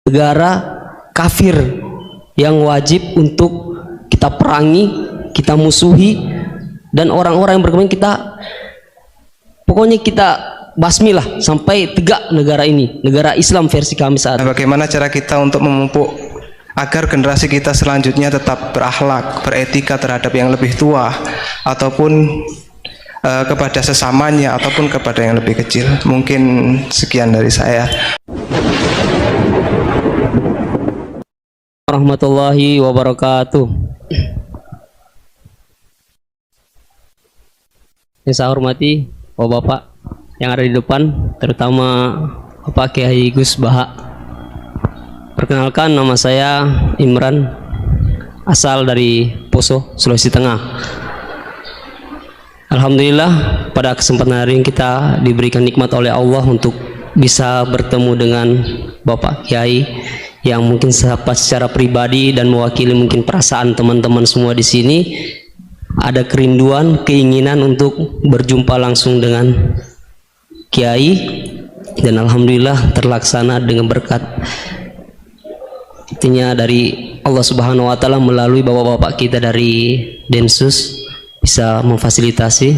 negara kafir yang wajib untuk kita perangi, kita musuhi, dan orang-orang yang berkembang kita, pokoknya kita basmilah sampai tegak negara ini, negara Islam versi kami saat. Bagaimana cara kita untuk memupuk agar generasi kita selanjutnya tetap berakhlak, beretika terhadap yang lebih tua, ataupun kepada sesamanya, ataupun kepada yang lebih kecil. Mungkin sekian dari saya. Warahmatullahi wabarakatuh. Yang saya hormati Bapak-bapak yang ada di depan, terutama Bapak Kiai Gus Baha. Perkenalkan, nama saya Imran, asal dari Poso, Sulawesi Tengah. Alhamdulillah pada kesempatan hari ini kita diberikan nikmat oleh Allah untuk bisa bertemu dengan Bapak Kiai yang mungkin secara pribadi dan mewakili mungkin perasaan teman-teman semua di sini, ada kerinduan, keinginan untuk berjumpa langsung dengan Kiai, dan alhamdulillah terlaksana dengan berkat artinya dari Allah Subhanahu wa taala melalui bapak-bapak kita dari Densus bisa memfasilitasi.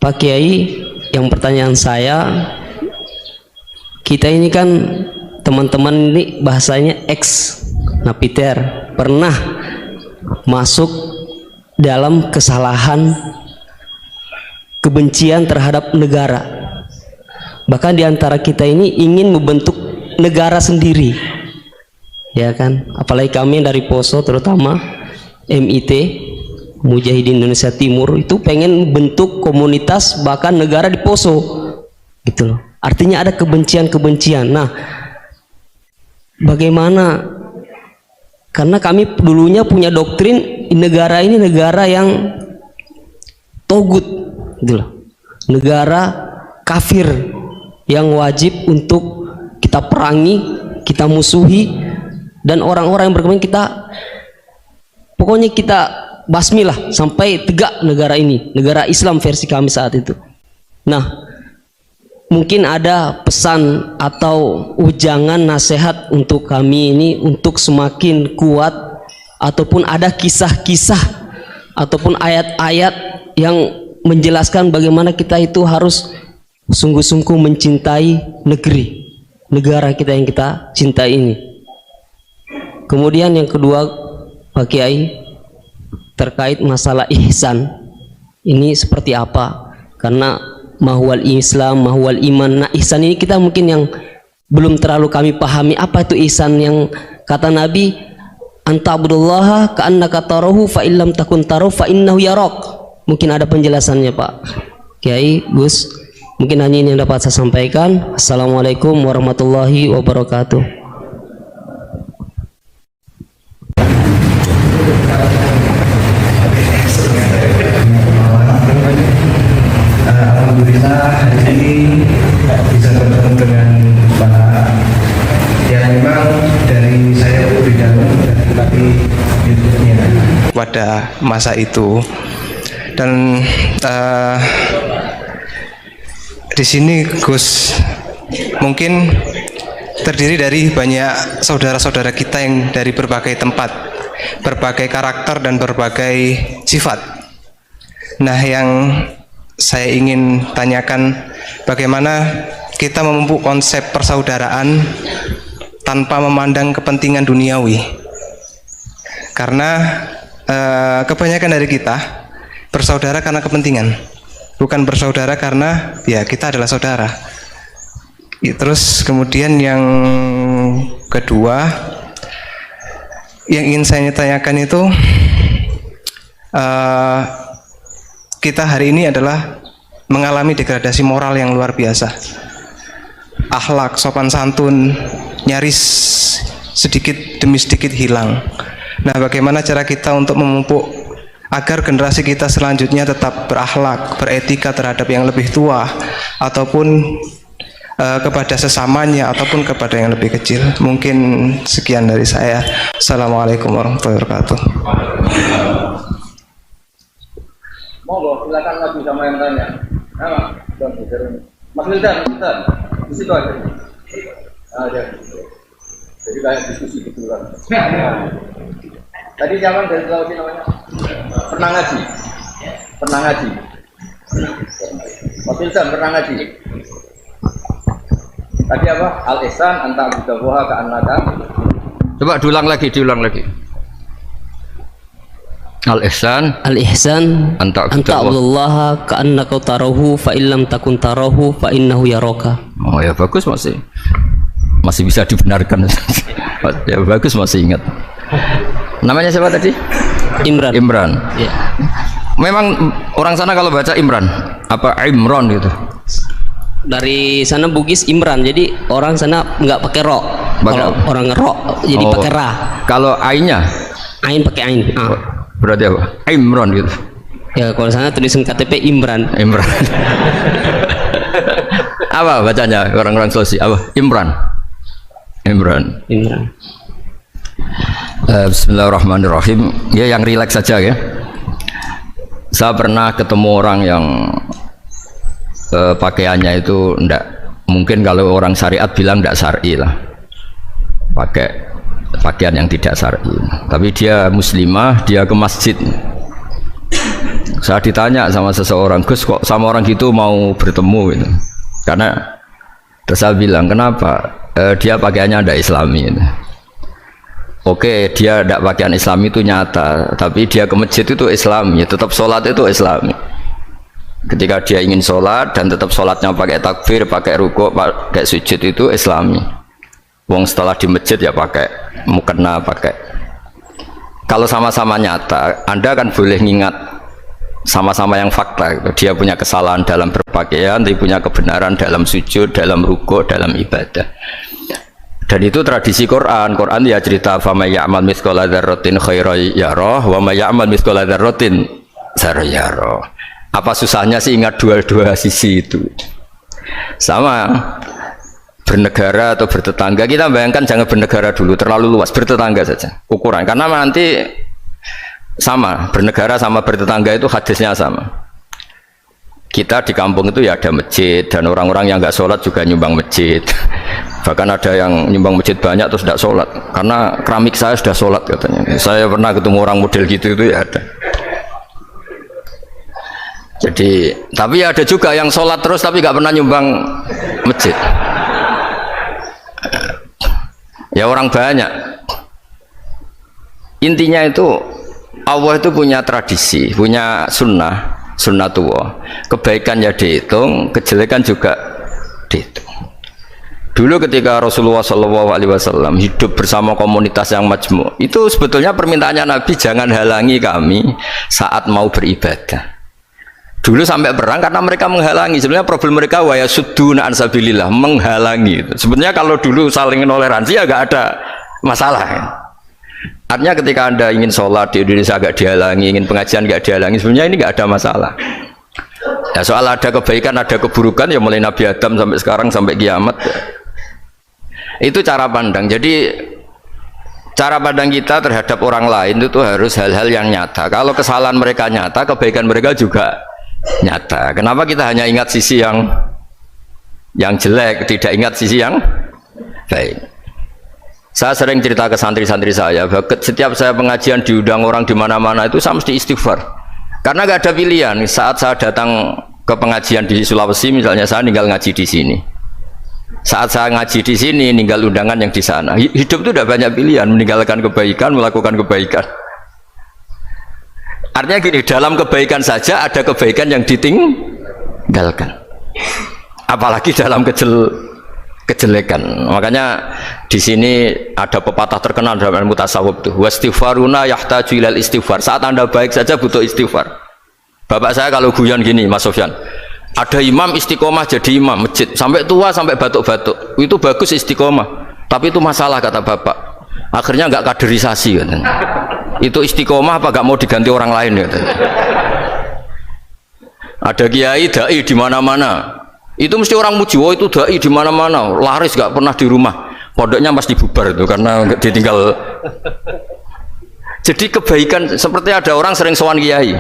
Pak Kiai, yang pertanyaan saya, kita ini kan teman-teman ini bahasanya ex napiter, pernah masuk dalam kesalahan kebencian terhadap negara, bahkan diantara kita ini ingin membentuk negara sendiri, ya kan? Apalagi kami dari Poso, terutama MIT Mujahidin Indonesia Timur, itu pengen bentuk komunitas bahkan negara di Poso, gitu loh. Artinya ada kebencian-kebencian. Nah, bagaimana? Karena kami dulunya punya doktrin negara ini negara yang togut, gitu loh. Negara kafir yang wajib untuk kita perangi, kita musuhi, dan orang-orang yang berkembang kita, pokoknya kita basmilah sampai tegak negara ini, negara Islam versi kami saat itu. Nah, mungkin ada pesan atau ujangan nasihat untuk kami ini untuk semakin kuat, ataupun ada kisah-kisah ataupun ayat-ayat yang menjelaskan bagaimana kita itu harus sungguh-sungguh mencintai negara kita yang kita cintai ini. Kemudian yang kedua, Pak Kiai, terkait masalah ihsan ini seperti apa? Karena mahwal Islam, mahwal iman. Nah, ihsan ini kita mungkin yang belum terlalu kami pahami, apa itu ihsan yang kata Nabi, anta'budullaha ka'annaka tarahu fa illam takun tarahu fa innahu yarak. Mungkin ada penjelasannya Pak Kiai, Gus. Mungkin hanya ini yang dapat saya sampaikan. Assalamualaikum warahmatullahi wabarakatuh. Alhamdulillah hari ini bisa bertemu dengan Pak yang memang dari saya berbeda tapi YouTube-nya Pada masa itu, dan di sini Gus mungkin terdiri dari banyak saudara-saudara kita yang dari berbagai tempat, berbagai karakter dan berbagai sifat. Nah, yang saya ingin tanyakan, bagaimana kita memupuk konsep persaudaraan tanpa memandang kepentingan duniawi. Karena kebanyakan dari kita bersaudara karena kepentingan, bukan bersaudara karena ya kita adalah saudara. Terus kemudian yang kedua yang ingin saya tanyakan itu, kita hari ini adalah mengalami degradasi moral yang luar biasa. Akhlak, sopan santun nyaris sedikit demi sedikit hilang. Nah, bagaimana cara kita untuk memupuk agar generasi kita selanjutnya tetap berakhlak, beretika terhadap yang lebih tua, ataupun kepada sesamanya, ataupun kepada yang lebih kecil. Mungkin sekian dari saya. Assalamualaikum warahmatullahi wabarakatuh. Monggo, silakan maju sama yang tanya. Mas Wildan, di situ aja. Jadi kayak diskusi gitu kan. Tadi zaman dari Sulawesi namanya pernah ngaji. Pernah ngaji. Waktu itu pernah ngaji. Tadi apa? Al-ihsan anta bidawaha ka annaka. Coba diulang lagi. Al-ihsan anta abdullaha ka'annaka tarahu fa illam takun tarahu fa innahu yaraka. Oh ya bagus, masih bisa dibenarkan. Ya bagus, masih ingat. Namanya siapa tadi? Imran. Ya. Memang orang sana kalau baca Imran apa Imron gitu. Dari sana Bugis Imran, jadi orang sana nggak pakai ro. Kalau orang ro jadi pakai ra. Kalau ainnya? Ain pakai ain. Berarti apa? Imron gitu. Ya kalau sana tulisan KTP Imran. Apa bacanya orang-orang Sulawesi? Apa? Imran. Bismillahirrahmanirrahim. Ya yang rileks saja ya. Saya pernah ketemu orang yang pakaiannya itu ndak, mungkin kalau orang syariat bilang ndak syar'i lah, pakai pakaian yang tidak syar'i, tapi dia muslimah, dia ke masjid. Saya ditanya sama seseorang, Gus kok sama orang gitu mau bertemu gitu, karena terus saya bilang kenapa? Dia pakaiannya ndak islami gitu. Oke, dia tidak pakaian Islam itu nyata, tapi dia ke masjid itu Islami, tetap sholat itu Islami. Ketika dia ingin sholat dan tetap sholatnya pakai takbir, pakai rukuk, pakai sujud itu Islami. Wong setelah di masjid ya pakai mukena, pakai. Kalau sama-sama nyata, Anda kan boleh ngingat sama-sama yang fakta. Dia punya kesalahan dalam berpakaian, tapi punya kebenaran dalam sujud, dalam rukuk, dalam ibadah. Dan itu tradisi Quran. Quran ya cerita fama ya'mal mithqala dzarratin khairan yarah wa may ya'mal mithqala dzarratin syarran yarah. Apa susahnya sih ingat dua-dua sisi itu? Sama bernegara atau bertetangga, kita bayangkan jangan bernegara dulu, terlalu luas, bertetangga saja ukuran, karena nanti sama, bernegara sama bertetangga itu hadisnya sama. Kita di kampung itu ya ada masjid, dan orang-orang yang nggak sholat juga nyumbang masjid. Bahkan ada yang nyumbang masjid banyak terus tidak sholat, karena keramik saya sudah sholat katanya. Saya pernah ketemu orang model gitu itu ya ada. Jadi, tapi ada juga yang sholat terus tapi nggak pernah nyumbang masjid. Ya orang banyak. Intinya itu Allah itu punya tradisi, punya sunnatullah. Kebaikan ya dihitung, kejelekan juga dihitung. Dulu ketika Rasulullah SAW hidup bersama komunitas yang majmu', itu sebetulnya permintaannya Nabi, jangan halangi kami saat mau beribadah. Dulu sampai perang karena mereka menghalangi. Sebenarnya problem mereka wa yasudduna an sabilillah, menghalangi. Sebenarnya kalau dulu saling toleransi ya nggak ada masalah. Artinya ketika Anda ingin sholat di Indonesia agak dihalangi, ingin pengajian nggak dihalangi, sebenarnya ini nggak ada masalah. Ya soal ada kebaikan, ada keburukan ya mulai Nabi Adam sampai sekarang sampai kiamat. Itu cara pandang. Jadi cara pandang kita terhadap orang lain itu harus hal-hal yang nyata. Kalau kesalahan mereka nyata, kebaikan mereka juga nyata. Kenapa kita hanya ingat sisi yang jelek, tidak ingat sisi yang baik? Saya sering cerita ke santri-santri saya, setiap saya pengajian diundang orang di mana-mana itu saya mesti istighfar. Karena nggak ada pilihan. Saat saya datang ke pengajian di Sulawesi, misalnya saya tinggal ngaji di sini. Saat saya ngaji di sini, ninggal undangan yang di sana. Hidup itu tidak banyak pilihan, meninggalkan kebaikan, melakukan kebaikan. Artinya gini, dalam kebaikan saja ada kebaikan yang ditinggalkan. Apalagi dalam kejelekan. Makanya di sini ada pepatah terkenal dalam ilmu tasawuf tuh, wastighfaruna yahtaju ilal istighfar. Saat Anda baik saja butuh istighfar. Bapak saya kalau guyon gini, Mas Sofyan, ada imam istiqomah jadi imam masjid sampai tua sampai batuk-batuk, itu bagus istiqomah, tapi itu masalah kata bapak, akhirnya nggak kaderisasi katanya. Itu istiqomah apa nggak mau diganti orang lain katanya. Ada kiai dai di mana-mana, itu mesti orang muji, oh itu dai di mana-mana, laris nggak pernah di rumah, pondoknya pasti bubar itu karena ditinggal. Jadi kebaikan seperti ada orang sering sowan kiai,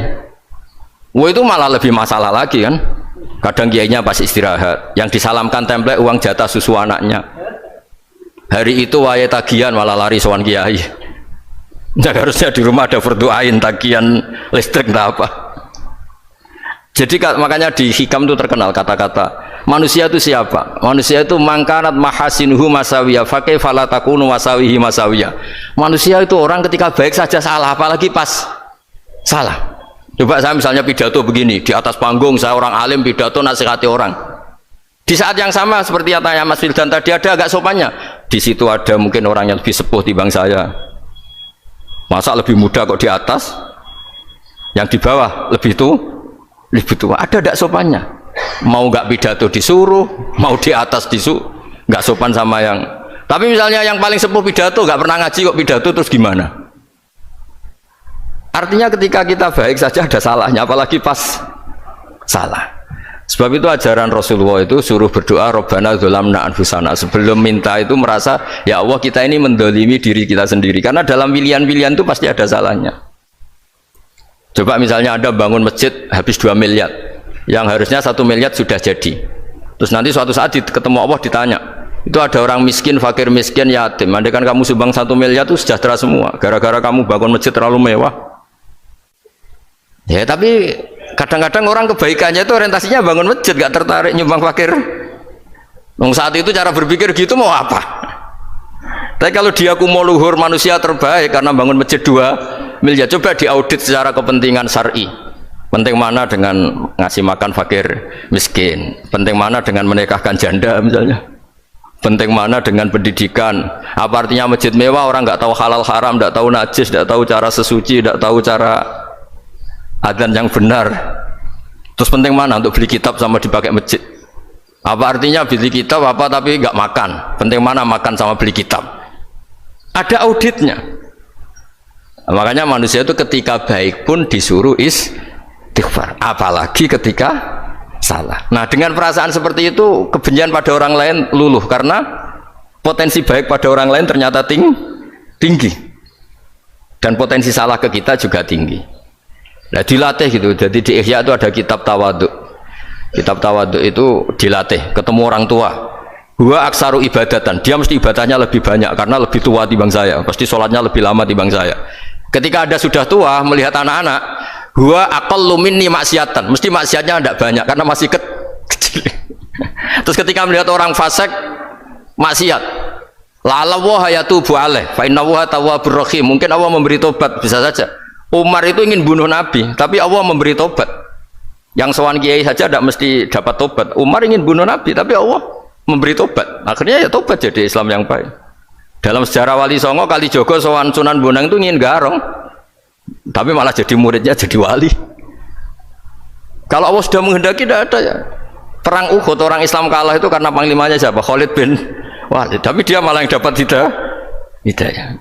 wah itu malah lebih masalah lagi kan. Kadang kiainya pas istirahat, yang disalamkan template uang jatah susu anaknya. Hari itu waya tagihan malah lari sowan kiai. Nah, harusnya di rumah ada berdoain tagihan listrik entah apa. Jadi makanya di hikam itu terkenal kata-kata manusia itu siapa? Manusia itu mangkanat mahasinuhu masawiyah fakih falatakunu masawihi masawiyah. Manusia itu orang ketika baik saja salah, apalagi pas salah. Coba saya misalnya pidato begini, di atas panggung saya orang alim pidato nasihati orang. Di saat yang sama seperti yang tanya Mas Wildan tadi, ada agak sopannya. Di situ ada mungkin orang yang lebih sepuh timbang saya. Masa lebih muda kok di atas? Yang di bawah lebih tua. Ada tidak sopannya? Mau nggak pidato disuruh, mau di atas disuruh, nggak sopan sama yang. Tapi misalnya yang paling sepuh pidato nggak pernah ngaji kok pidato, terus gimana? Artinya ketika kita baik saja ada salahnya, apalagi pas salah. Sebab itu ajaran Rasulullah itu suruh berdoa Rabbana dzolamna anfusana. Sebelum minta itu merasa ya Allah kita ini mendolimi diri kita sendiri, karena dalam pilihan-pilihan itu pasti ada salahnya. Coba misalnya Anda bangun masjid habis 2 miliar, yang harusnya 1 miliar sudah jadi. Terus nanti suatu saat ketemu Allah ditanya, itu ada orang miskin, fakir miskin, yatim. Andai kan kamu sumbang 1 miliar itu sejahtera semua, gara-gara kamu bangun masjid terlalu mewah. Ya tapi kadang-kadang orang kebaikannya itu orientasinya bangun masjid, gak tertarik nyumbang fakir. Saat itu cara berpikir gitu mau apa? Tapi kalau dia kumuluhur manusia terbaik karena bangun masjid 2 miliar, coba diaudit secara kepentingan syar'i. Penting mana dengan ngasih makan fakir miskin? Penting mana dengan menikahkan janda misalnya? Penting mana dengan pendidikan? Apa artinya masjid mewah orang nggak tahu halal haram, nggak tahu najis, nggak tahu cara sesuci, nggak tahu cara adzan yang benar? Terus penting mana untuk beli kitab sama dipakai masjid? Apa artinya beli kitab apa tapi nggak makan? Penting mana makan sama beli kitab? Ada auditnya. Makanya manusia itu ketika baik pun disuruh istighfar, apalagi ketika salah. Nah dengan perasaan seperti itu kebencian pada orang lain luluh, karena potensi baik pada orang lain ternyata tinggi, dan potensi salah ke kita juga tinggi. Nah dilatih gitu. Jadi di Ihya itu ada kitab tawaduk. Kitab tawaduk itu dilatih, ketemu orang tua, huwa aksaru ibadatan, dia mesti ibadahnya lebih banyak karena lebih tua timbang saya, pasti sholatnya lebih lama timbang saya. Ketika Anda sudah tua melihat anak-anak, huwa aqallu minni maksiatan, mesti maksiatnya tidak banyak karena masih kecil. Terus ketika melihat orang fasik maksiat, la'alla wa yatubu alaih fa inna wa tawwabur rahim, mungkin Allah memberi tobat, bisa saja. Umar itu ingin bunuh Nabi, tapi Allah memberi tobat. Yang sowan kiai saja tidak mesti dapat tobat. Umar ingin bunuh Nabi, tapi Allah memberi tobat. Akhirnya ya tobat jadi Islam yang baik. Dalam sejarah Wali Songo, Kalijogo sowan Sunan Bonang itu ingin garong, tapi malah jadi muridnya jadi wali. Kalau Allah sudah menghendaki tidak ada ya. Perang Uhud orang Islam kalah itu karena panglimanya siapa? Khalid bin Walid. Tapi dia malah yang dapat hidayah.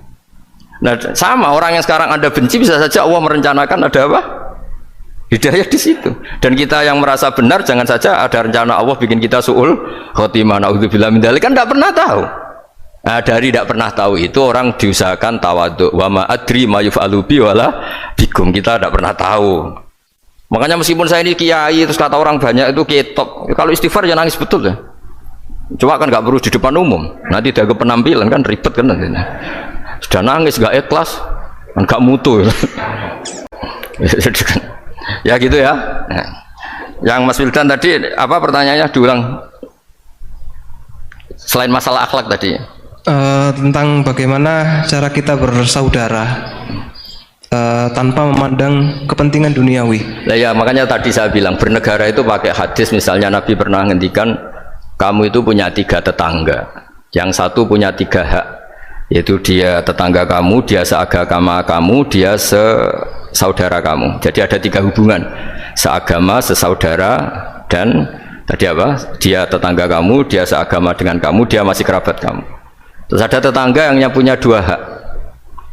Nah sama orang yang sekarang Anda benci, bisa saja Allah merencanakan ada apa? Hidayah di situ. Dan kita yang merasa benar, jangan saja ada rencana Allah bikin kita su'ul khotimah, naudzubillah min dzalik, kan tidak pernah tahu. Nah, dari tidak pernah tahu itu orang diusahakan tawaduk. Wa ma adri ma yuf'alu bi wala bikum, kita tidak pernah tahu. Makanya meskipun saya ini kiai terus kata orang banyak itu ketok, kalau istighfar ya nangis betul ya. Cuma kan nggak perlu di depan umum, nanti ada penampilan kan ribet kan nanti. Sudah nangis gak ikhlas kan gak mutu. Ya gitu ya. Yang Mas Wildan tadi apa pertanyaannya, diulang selain masalah akhlak tadi. Tentang bagaimana cara kita bersaudara tanpa memandang kepentingan duniawi. Nah ya makanya tadi saya bilang bernegara itu pakai hadis. Misalnya Nabi pernah ngendikan, kamu itu punya 3 tetangga, yang satu punya 3 hak, yaitu dia tetangga kamu, dia seagama kamu, dia sesaudara kamu. Jadi ada 3 hubungan, seagama, sesaudara, dan tadi apa? Dia tetangga kamu, dia seagama dengan kamu, dia masih kerabat kamu. Terus ada tetangga yang punya 2 hak,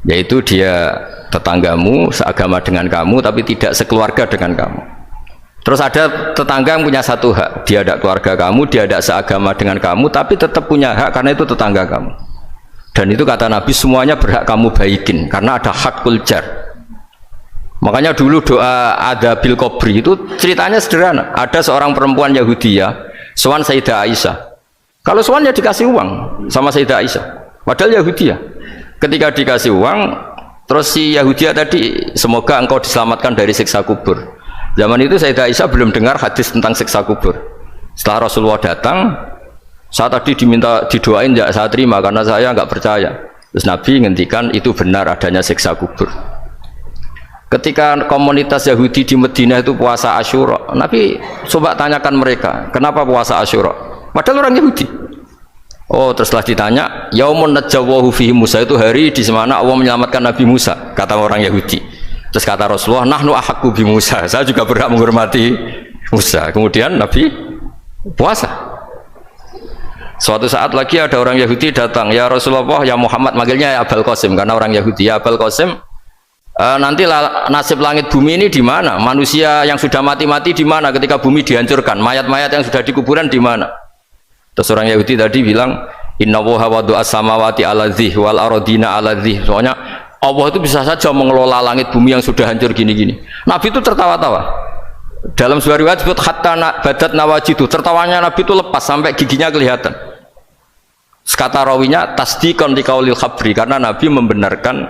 yaitu dia tetanggamu, seagama dengan kamu, tapi tidak sekeluarga dengan kamu. Terus ada tetangga yang punya 1 hak, dia tidak keluarga kamu, dia tidak seagama dengan kamu, tapi tetap punya hak karena itu tetangga kamu. Dan itu kata Nabi semuanya berhak kamu baikin karena ada hakul jar. Makanya dulu doa ada bil kubri itu ceritanya sederhana. Ada seorang perempuan Yahudi ya, sowan Sayyidah Aisyah. Kalau sowan ya dikasih uang sama Sayyidah Aisyah. Padahal Yahudi ya. Ketika dikasih uang, terus si Yahudi tadi, semoga engkau diselamatkan dari siksa kubur. Zaman itu Sayyidah Aisyah belum dengar hadis tentang siksa kubur. Setelah Rasulullah datang, saya tadi diminta didoain, ya saya terima karena saya nggak percaya. Terus Nabi ngendikan itu benar adanya siksa kubur. Ketika komunitas Yahudi di Madinah itu puasa Asyura, Nabi coba tanyakan mereka, kenapa puasa Asyura? Padahal orang Yahudi. Oh, terus setelah ditanya, Yaumun najjawahu fihi Musa, itu hari di mana Allah menyelamatkan Nabi Musa, kata orang Yahudi. Terus kata Rasulullah, nahnu ahaqqu bi Musa, saya juga berhak menghormati Musa. Kemudian Nabi puasa. Suatu saat lagi ada orang Yahudi datang, ya Rasulullah, ya Muhammad, manggilnya ya Abul Qasim karena orang Yahudi. Ya Abul Qasim, nanti nasib langit bumi ini di mana? Manusia yang sudah mati-mati di mana ketika bumi dihancurkan? Mayat-mayat yang sudah di kuburan di mana? Terus orang Yahudi tadi bilang, Inna woha wadu as-samawati ala dzih wal arodina ala dzih. Soalnya Allah itu bisa saja mengelola langit bumi yang sudah hancur gini-gini. Nabi itu tertawa-tawa. Dalam sebuah riwayat disebut hatta badat nawajidu, tertawanya Nabi itu lepas sampai giginya kelihatan. Kata rawinya tasdiqan liqaulil khabri, karena Nabi membenarkan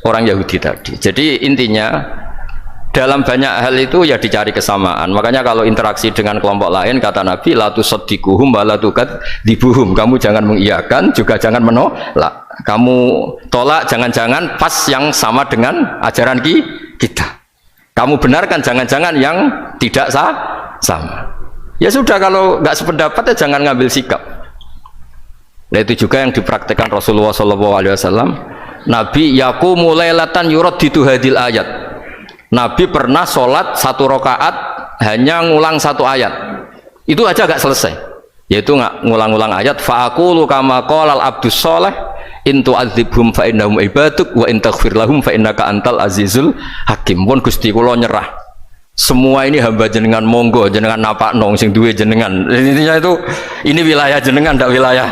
orang Yahudi tadi. Jadi intinya dalam banyak hal itu ya dicari kesamaan. Makanya kalau interaksi dengan kelompok lain, kata Nabi, la tusaddiquhum wa la tukadzibuhum. Kamu jangan mengiyakan, juga jangan menolak. Kamu tolak jangan-jangan pas yang sama dengan ajaran kita. Kamu benarkan jangan-jangan yang tidak sama. Ya sudah, kalau nggak sependapat ya jangan ngambil sikap. Nah, itu juga yang dipraktekkan Rasulullah SAW. Nabi yaqumu lailatan yuraddidu hadil ayat. Nabi pernah sholat 1 rakaat hanya ngulang 1 ayat. Itu aja gak selesai. Yaitu ngulang-ngulang ayat. Fa'aqulu kama qalal abdus sholeh in tu'adzibhum fa innahum ibaduk wa in taghfir lahum fa innaka antal azizul hakim. Pun Gusti kula nyerah. Semua ini hamba jenengan, monggo jenengan napakno sing duwe jenengan. Intinya itu ini wilayah jenengan, ndak wilayah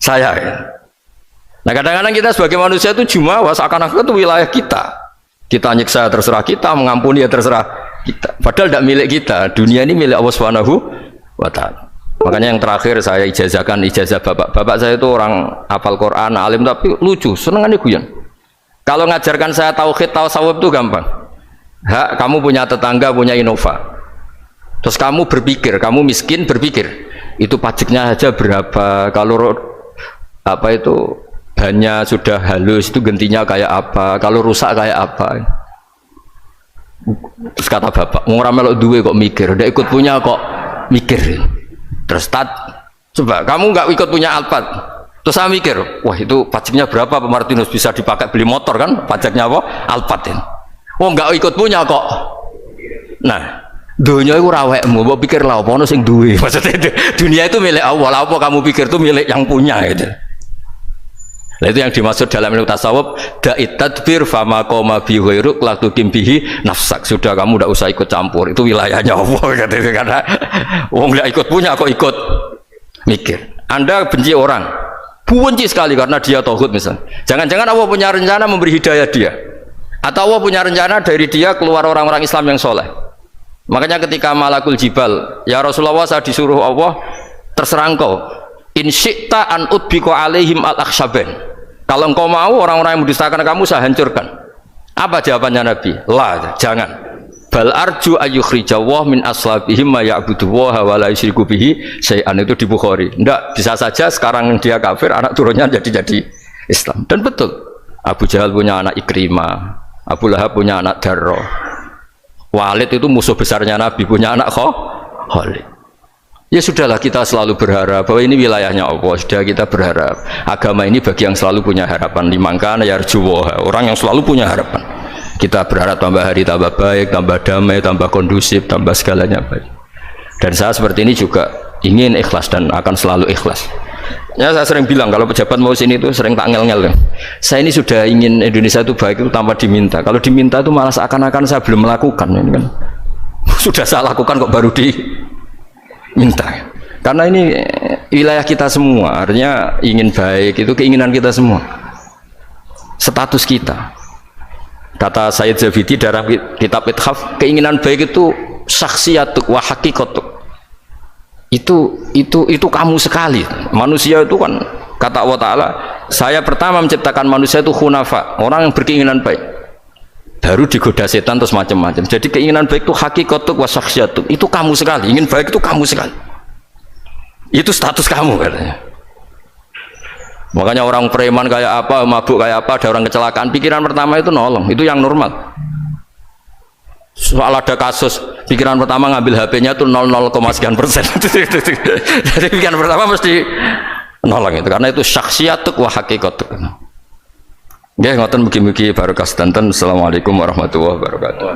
saya. Nah, kadang-kadang kita sebagai manusia itu jumawa seakan-akan itu wilayah kita. Kita nyiksa terserah kita, mengampuni ya terserah kita. Padahal tidak milik kita. Dunia ini milik Allah Subhanahu wa ta'ala. Makanya yang terakhir saya ijazahkan, ijazah bapak. Bapak saya itu orang hafal Quran, alim tapi lucu, senengannya guyon. Kalau ngajarkan saya tauhid, tasawuf itu gampang. Hak, kamu punya tetangga, punya Innova. Terus kamu berpikir, kamu miskin berpikir, itu pajaknya aja berapa? Kalau apa itu bannya sudah halus itu gantinya kayak apa, kalau rusak kayak apa. Terus kata bapak, orang melok duwe kok mikir, udah ikut punya kok mikir. Terus coba kamu nggak ikut punya Alphard, terus saya mikir, wah itu pajaknya berapa Pak Martinus, bisa dipakai beli motor kan, pajaknya apa? Alphard ini. Oh nggak ikut punya kok. Nah, dunia itu rawekmu, mau pikir lah, apa sing duwe. Maksudnya dunia itu milik Allah, apa kamu pikir itu milik yang punya gitu. Nah, itu yang dimaksud dalam ilmu tasawuf, da'it tadbir fama qoma bi ghairuk la tuqim bihi nafsak. Sudah, kamu tidak usah ikut campur, itu wilayahnya Allah katanya. Karena wong nggak ikut punya kok ikut mikir. Anda benci orang, benci sekali karena dia tauhid misalnya. Jangan-jangan Allah punya rencana memberi hidayah dia, atau Allah punya rencana dari dia keluar orang-orang Islam yang soleh. Makanya ketika malakul jibal, ya Rasulullah, saya disuruh Allah, terserah engkau, in syi'ta an udbiko alaihim al-akhsyaban. Kalau engkau mau orang-orang yang mendustakan kamu saya hancurkan. Apa jawabannya Nabi? La, jangan. Bal arju ayyukhrijawah min aslabihim ma ya'buduwaha wa la yusyriku bihi syai'an. Itu di Bukhari. Enggak, bisa saja sekarang dia kafir, anak turunnya jadi Islam. Dan betul, Abu Jahal punya anak Ikrimah, Abu Lahab punya anak Darrah, Walid itu musuh besarnya Nabi, punya anak Khalid. Ya sudahlah, kita selalu berharap bahwa ini wilayahnya Allah. Sudah, kita berharap agama ini bagi yang selalu punya harapan. Limangkana yarjuwa, orang yang selalu punya harapan. Kita berharap tambah hari tambah baik, tambah damai, tambah kondusif, tambah segalanya baik. Dan saya seperti ini juga ingin ikhlas dan akan selalu ikhlas. Ya, saya sering bilang kalau pejabat mau sini itu sering tak ngel-ngel. Saya ini sudah ingin Indonesia itu baik itu tanpa diminta. Kalau diminta itu malah seakan-akan saya belum melakukan. Ini kan sudah saya lakukan kok baru minta. Karena ini wilayah kita semua, artinya ingin baik itu keinginan kita semua, status kita. Kata Sayyid Zabidi dalam kitab Ithaf, keinginan baik itu syakhsiyatuk wa hakikatuk. Itu kamu sekali. Manusia itu kan Kata Allah Ta'ala, saya pertama menciptakan manusia itu hunafa, orang yang berkeinginan baik. Baru digoda setan terus macam-macam. Jadi keinginan baik itu hakikatuk wa syakhsiyatuk. Itu kamu sekali, ingin baik itu kamu sekali. Itu status kamu katanya. Makanya orang preman kayak apa, mabuk kayak apa, ada orang kecelakaan, pikiran pertama itu nolong, itu yang normal. Soal ada kasus, pikiran pertama ngambil HP-nya tuh 0,sekian%. Jadi pikiran pertama mesti nolong itu, karena itu syakhsiyatuk wa hakikatuk. Ya, ngoten mugi-mugi barokah sedanten. Assalamualaikum warahmatullahi wabarakatuh.